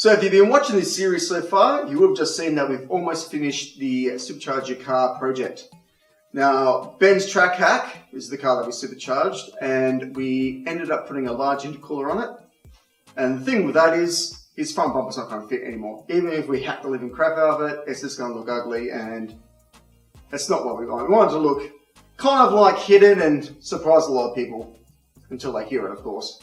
So if you've been watching this series so far, you would have just seen that we've almost finished the supercharge your car project. Now, Ben's track hack is the car that we supercharged, and we ended up putting a large intercooler on it. And the thing with that is, his front bumper's not going to fit anymore. Even if we hack the living crap out of it, it's just going to look ugly, and that's not what we want. We want it to look kind of like hidden and surprise a lot of people, until they hear it, of course.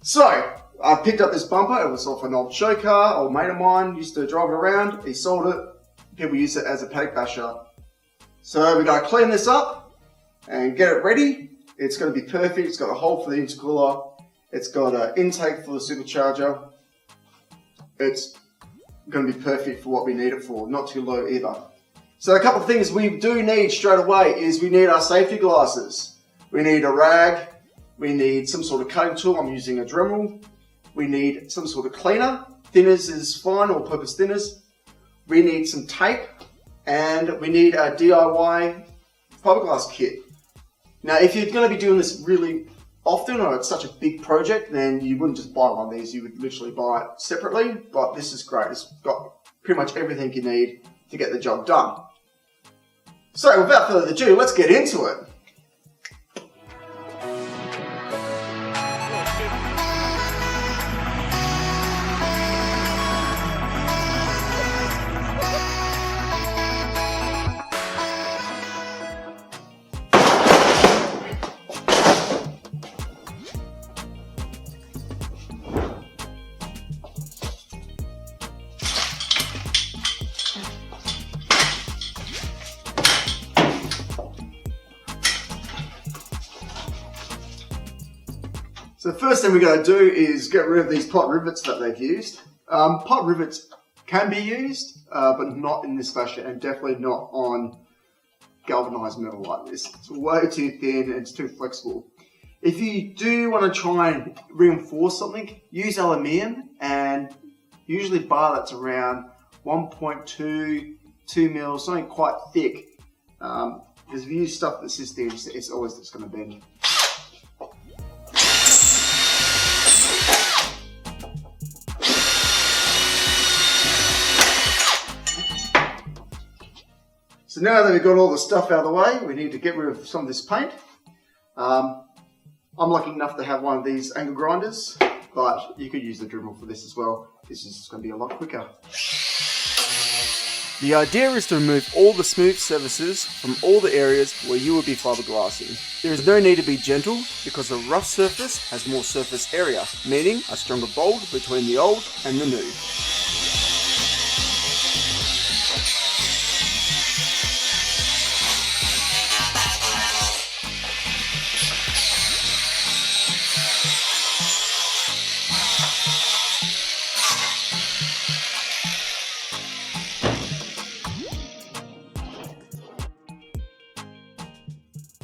So, I picked up this bumper. It was off an old show car. Old mate of mine used to drive it around. He sold it. People use it as a paddock basher. So we got to clean this up and get it ready. It's going to be perfect. It's got a hole for the intercooler. It's got an intake for the supercharger. It's going to be perfect for what we need it for. Not too low either. So a couple of things we do need straight away is we need our safety glasses. We need a rag. We need some sort of cutting tool. I'm using a Dremel. We need some sort of cleaner. Thinners is fine, all-purpose thinners. We need some tape, and we need a DIY fiberglass kit. Now, if you're going to be doing this really often, or it's such a big project, then you wouldn't just buy one of these. You would literally buy it separately, but this is great. It's got pretty much everything you need to get the job done. So, without further ado, let's get into it. So the first thing we're going to do is get rid of these pot rivets that they've used. Pot rivets can be used, but not in this fashion, and definitely not on galvanized metal like this. It's way too thin and it's too flexible. If you do want to try and reinforce something, use aluminium, and usually bar that's around 1.2, 2 mils, something quite thick. Because if you use stuff that's this thin, it's always just going to bend. So now that we've got all the stuff out of the way, we need to get rid of some of this paint. I'm lucky enough to have one of these angle grinders, but you could use the Dremel for this as well. This is going to be a lot quicker. The idea is to remove all the smooth surfaces from all the areas where you will be fiberglassing. There is no need to be gentle because a rough surface has more surface area, meaning a stronger bolt between the old and the new.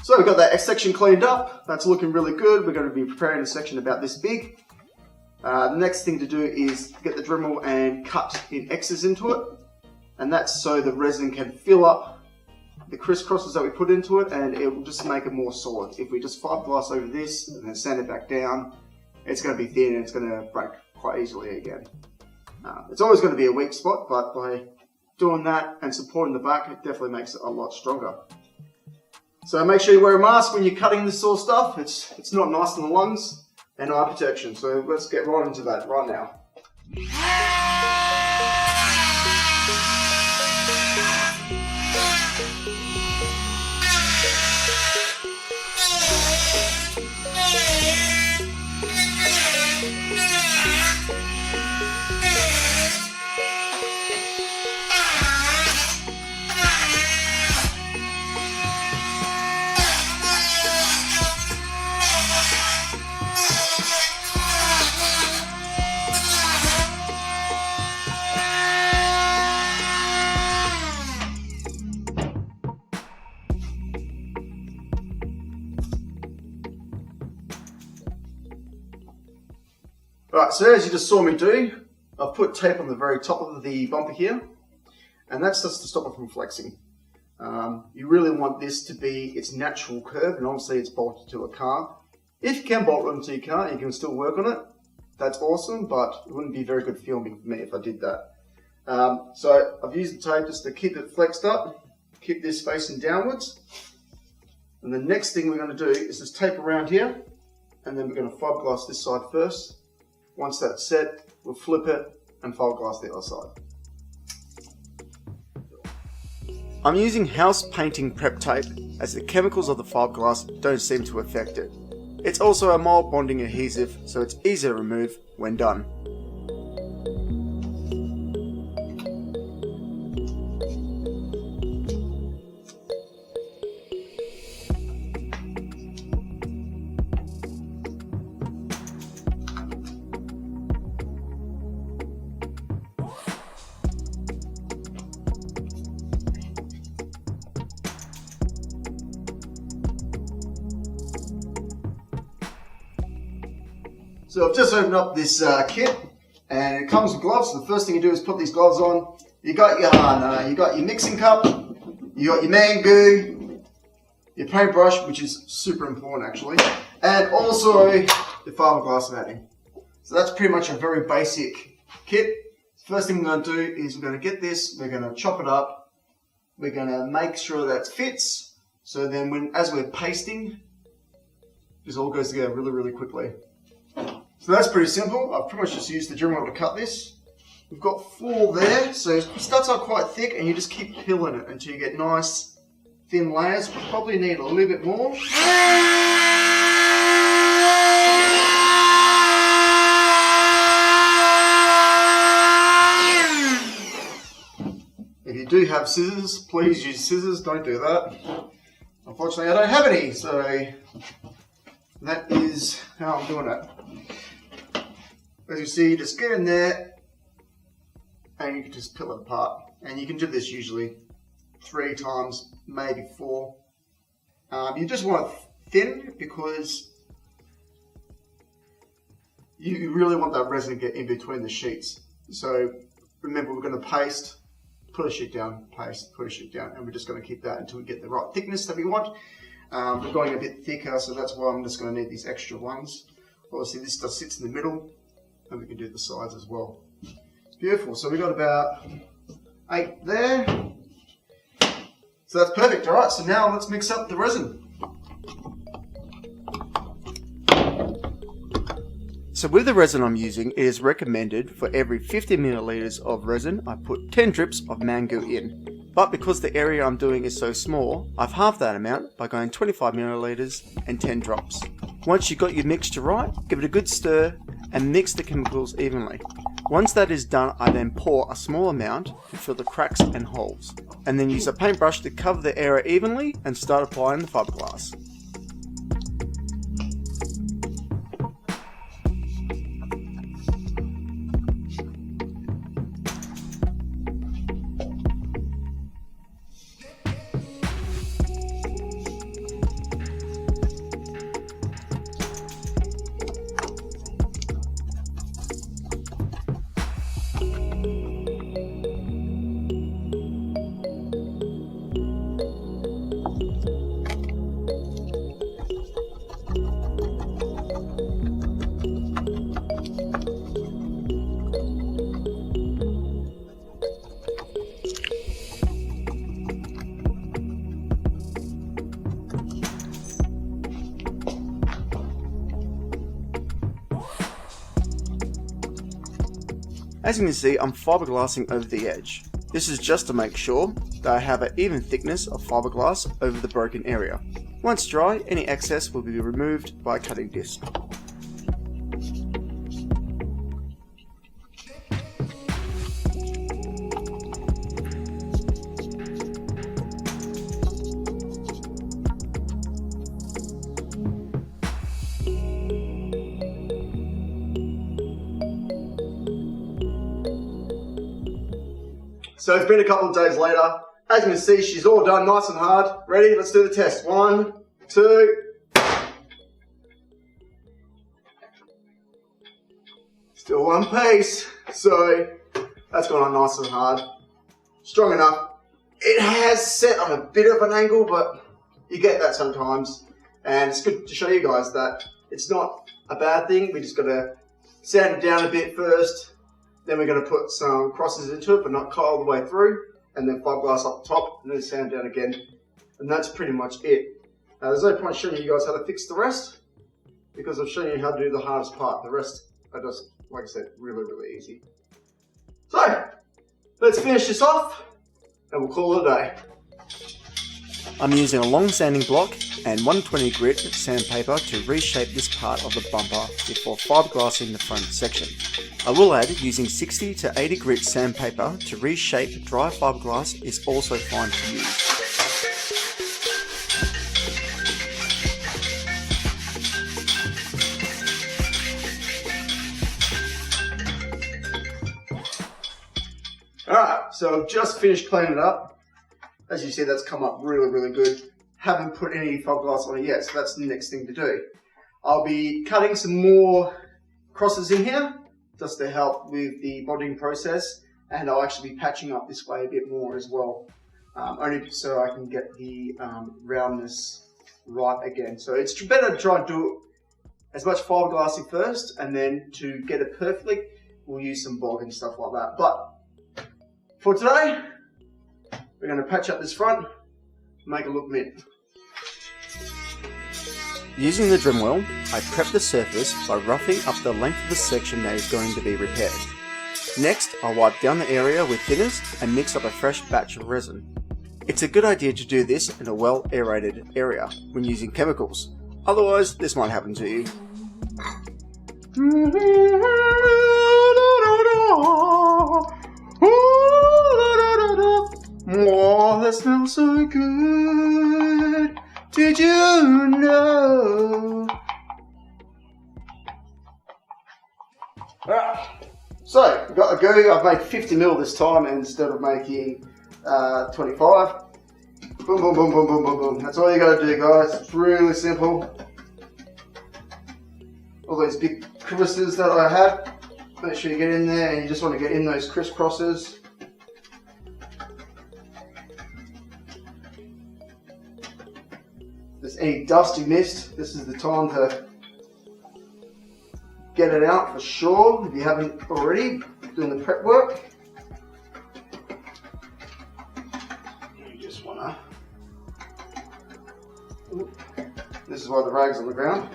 So we've got that X section cleaned up. That's looking really good. We're going to be preparing a section about this big. The next thing to do is get the Dremel and cut in X's into it. And that's so the resin can fill up the crisscrosses that we put into it, and it will just make it more solid. If we just fiberglass over this and then sand it back down, it's going to be thin and it's going to break quite easily again. It's always going to be a weak spot, but by doing that and supporting the back, it definitely makes it a lot stronger. So make sure you wear a mask when you're cutting this sort of stuff. It's not nice on the lungs, and eye protection. So let's get right into that right now. Right, so as you just saw me do, I've put tape on the very top of the bumper here, and that's just to stop it from flexing. You really want this to be its natural curve, and obviously it's bolted to a car. If you can bolt it onto your car, you can still work on it, that's awesome, but it wouldn't be very good filming for me if I did that. So I've used the tape just to keep it flexed up, keep this facing downwards. And the next thing we're going to do is just tape around here, and then we're going to fiberglass this side first. Once that's set, we'll flip it and fiberglass the other side. I'm using house painting prep tape as the chemicals of the fiberglass don't seem to affect it. It's also a mild bonding adhesive, so it's easy to remove when done. So I've just opened up this kit, and it comes with gloves. So the first thing you do is put these gloves on. You got your mixing cup, you got your man goo, your paintbrush, which is super important actually, and also the fiberglass matting. So that's pretty much a very basic kit. First thing we're going to do is we're going to get this, we're going to chop it up, we're going to make sure that it fits. So then as we're pasting, this all goes together really, really quickly. So that's pretty simple. I've pretty much just used the Dremel to cut this. We've got 4 there, so it starts out quite thick and you just keep peeling it until you get nice thin layers. We probably need a little bit more. If you do have scissors, please use scissors, don't do that. Unfortunately I don't have any, so that is how I'm doing it. As you see, just get in there and you can just peel it apart. And you can do this usually 3 times, maybe 4. You just want it thin because you really want that resin to get in between the sheets. So remember, we're going to paste, put a sheet down, paste, put a sheet down, and we're just going to keep that until we get the right thickness that we want. We're going a bit thicker, so that's why I'm just going to need these extra ones. Obviously this just sits in the middle, and we can do the sides as well. Beautiful, so we've got about 8 there. So that's perfect. All right, so now let's mix up the resin. So with the resin I'm using, it is recommended for every 50 milliliters of resin, I put 10 drips of mango in. But because the area I'm doing is so small, I've halved that amount by going 25 milliliters and 10 drops. Once you've got your mixture right, give it a good stir and mix the chemicals evenly. Once that is done, I then pour a small amount to fill the cracks and holes, and then use a paintbrush to cover the area evenly and start applying the fiberglass. As you can see, I'm fiberglassing over the edge. This is just to make sure that I have an even thickness of fiberglass over the broken area. Once dry, any excess will be removed by a cutting disc. So it's been a couple of days later. As you can see, she's all done nice and hard. Ready? Let's do the test. 1, 2. Still one piece. So that's gone on nice and hard. Strong enough. It has set on a bit of an angle, but you get that sometimes. And it's good to show you guys that it's not a bad thing. We just got to Sand it down a bit first, then we're going to put some crosses into it, but not cut all the way through, and then fiberglass up the top, and then sand down again. And that's pretty much it. Now, there's no point showing you guys how to fix the rest, because I've shown you how to do the hardest part. The rest are just, like I said, really, really easy. So, let's finish this off, and we'll call it a day. I'm using a long sanding block and 120 grit sandpaper to reshape this part of the bumper before fiberglassing the front section. I will add using 60 to 80 grit sandpaper to reshape dry fiberglass is also fine to use. Alright, so I've just finished cleaning it up. As you see, that's come up really, really good. Haven't put any fiberglass on it yet, so that's the next thing to do. I'll be cutting some more crosses in here, just to help with the bonding process, and I'll actually be patching up this way a bit more as well, only so I can get the roundness right again. So it's better to try and do as much fiberglassing first, and then to get it perfectly, we'll use some bog and stuff like that. But for today, we're going to patch up this front, make it look mint. Using the Dremel, I prep the surface by roughing up the length of the section that is going to be repaired. Next, I'll wipe down the area with thinners and mix up a fresh batch of resin. It's a good idea to do this in a well aerated area when using chemicals, otherwise this might happen to you. Oh, that smells so good. Did you know? Alright, so we've got a go. I've made 50 mil this time instead of making 25. Boom, boom, boom, boom, boom, boom, boom. That's all you got to do, guys. It's really simple. All those big crevices that I had, make sure you get in there, and you just want to get in those crisscrosses. If there's any dust you missed, this is the time to get it out for sure, if you haven't already, doing the prep work. You just want to, this is why the rag's on the ground.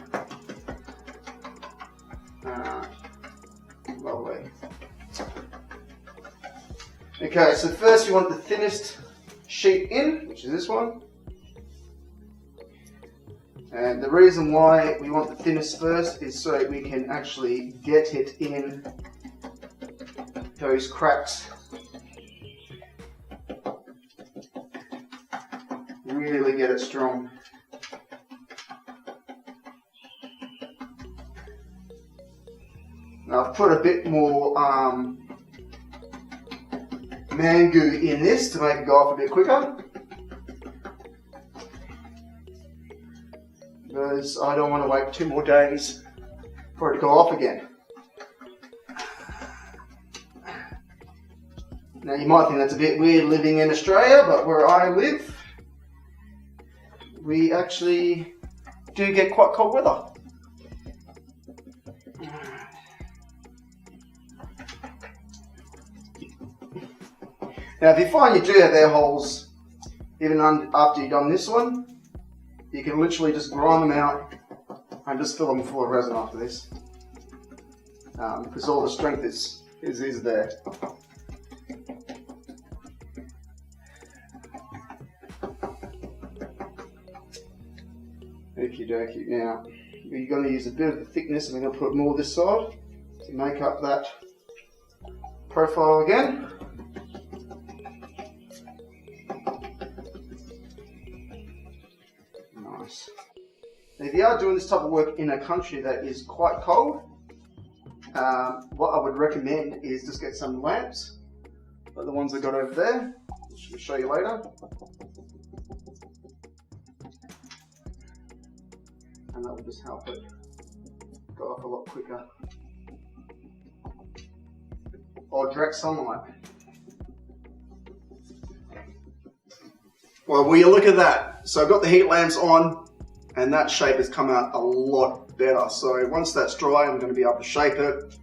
Lovely. Okay, so first you want the thinnest sheet in, which is this one. And the reason why we want the thinnest first is so we can actually get it in those cracks. Really get it strong. Now I've put a bit more mango in this to make it go off a bit quicker, because I don't want to wait 2 more days for it to go off again. Now you might think that's a bit weird living in Australia, but where I live, we actually do get quite cold weather. Now if you find you do have air holes, even after you've done this one, you can literally just grind them out and just fill them full of resin after this, because all the strength is there. Okie dokie. Now you're going to use a bit of the thickness, and we're going to put more this side to make up that profile again. Nice. Now if you are doing this type of work in a country that is quite cold, what I would recommend is just get some lamps, like the ones I got over there, which I'll show you later. And that will just help it go off a lot quicker. Or direct sunlight. Well, will you look at that? So I've got the heat lamps on, and that shape has come out a lot better. So once that's dry, I'm going to be able to shape it,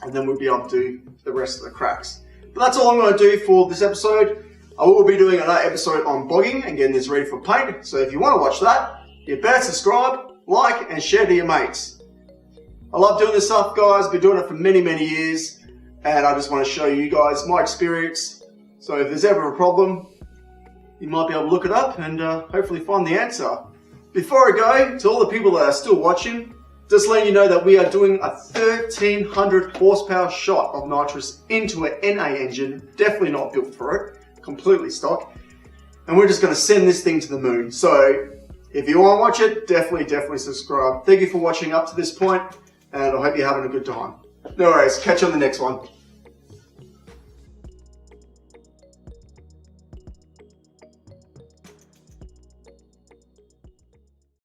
and then we'll be able to do the rest of the cracks. But that's all I'm going to do for this episode. I will be doing another episode on bogging and getting this ready for paint. So if you want to watch that, you better subscribe, like, and share to your mates. I love doing this stuff, guys. Been doing it for many, many years, and I just want to show you guys my experience. So if there's ever a problem, you might be able to look it up and hopefully find the answer. Before I go, to all the people that are still watching, just letting you know that we are doing a 1300 horsepower shot of nitrous into an NA engine. Definitely not built for it. Completely stock. And we're just going to send this thing to the moon. So if you want to watch it, definitely subscribe. Thank you for watching up to this point, and I hope you're having a good time. No worries, catch you on the next one.